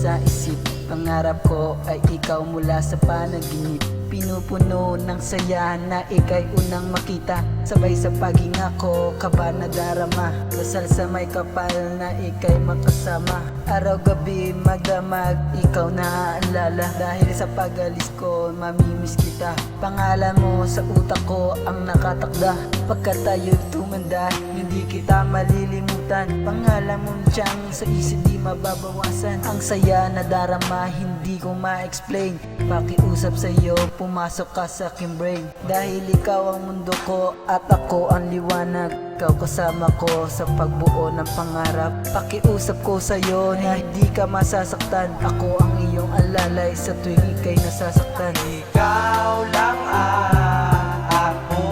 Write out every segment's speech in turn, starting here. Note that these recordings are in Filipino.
sa isip. Pangarap ko ay ikaw mula sa panaginip. Pinupuno ng saya na ika'y unang makita. Sabay sa paghinga ko, kaba na darama. Dasal sa may kapal na ika'y makasama. Araw-gabi magdamag, ikaw na aalala. Dahil sa pag-alis ko, mamimiss kita. Pangalan mo sa utak ko ang nakatakda. Pagkat tayo'y tumanda, hindi kita malilimutan. Pangalan mo siyang sa isip di mababawasan. Ang saya na darama, hindi ko ma-explain. Pakiusap sa'yo, pumasok ka sa aking brain. Dahil ikaw ang mundo ko at ako ang liwanag. Ikaw kasama ko sa pagbuo ng pangarap. Pakiusap ko sa'yo na hindi ka masasaktan. Ako ang iyong alalay sa tuwing ika'y nasasaktan. Ikaw lang ako,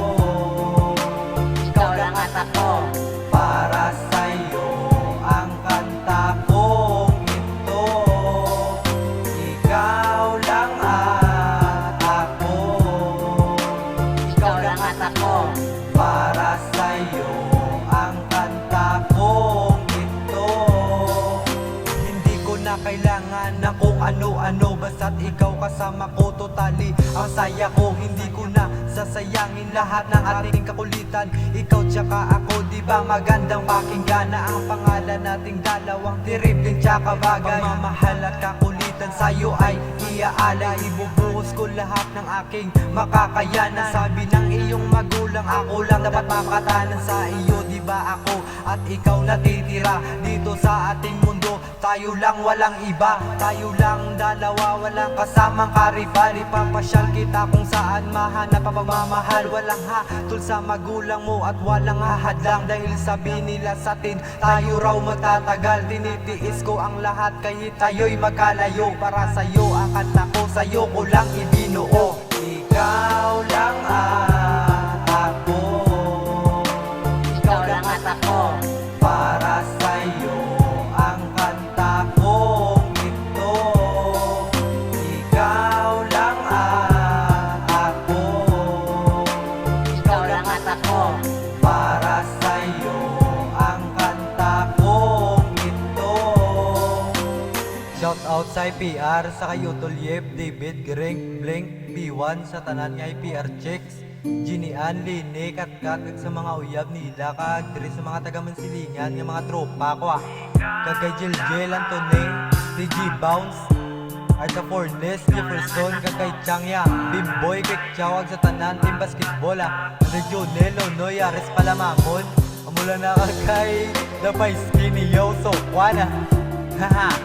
Ikaw lang at ako. para sa'yo ang kanta kong ito. Ikaw lang ako, Ikaw lang at ako. para sa'yo ang kanta kong ito. Hindi ko na kailangan na kung ano-ano, basta't ikaw kasama ko totally. Ang saya ko, hindi ko na sasayangin lahat ng ating kakulitan. Ikaw tsaka ako, di ba magandang pakinggan na ang pangalan nating dalawang tiripling tsaka bagay. Pagmamahal at kakulitan sa'yo ay iaalay. Ibubuhos ko lahat ng aking makakayanan. Sabi ng iyong magulang, ako lang dapat makatanan sa iyo. Di ba ako at ikaw natitira dito sa ating mundo? Tayo lang, walang iba. Tayo lang dalawa, walang kasamang karibal. Ipapasyal kita kung saan mahanap ang pagmamahal. Walang hatol sa magulang mo at walang hahadlang. Dahil sabi nila sa atin, tayo raw matatagal. Tinitiis ko ang lahat kahit tayo'y magkalayo. Para sa'yo ang kanta ko, sa'yo ko lang ibinuo. Ikaw lang ako, Ikaw lang at ako. para sa'yo ang kanta kong ito. Ikaw lang ako, Ikaw lang at ako. para sa'yo ang kanta kong ito. Shout out sa IPR, sa kayo Tulyep, David, Greng, Blink, B1 sa tanan nga IPR checks. Ginian, Lini, Katkat, kag sa mga uyab nila, kag diri sa mga taga-Mansilingan nga mga tropa ko kagay Jiljel, Antone, TG Bounce, Arta Fornes, Jefferson, kagay Changya, Bimboy, kay Chawag sa tanan, Team Basketball Regionel, Nonoy, Ares Palamamon, amula na kagay Dapay Skinny, yo, so, wana, haha.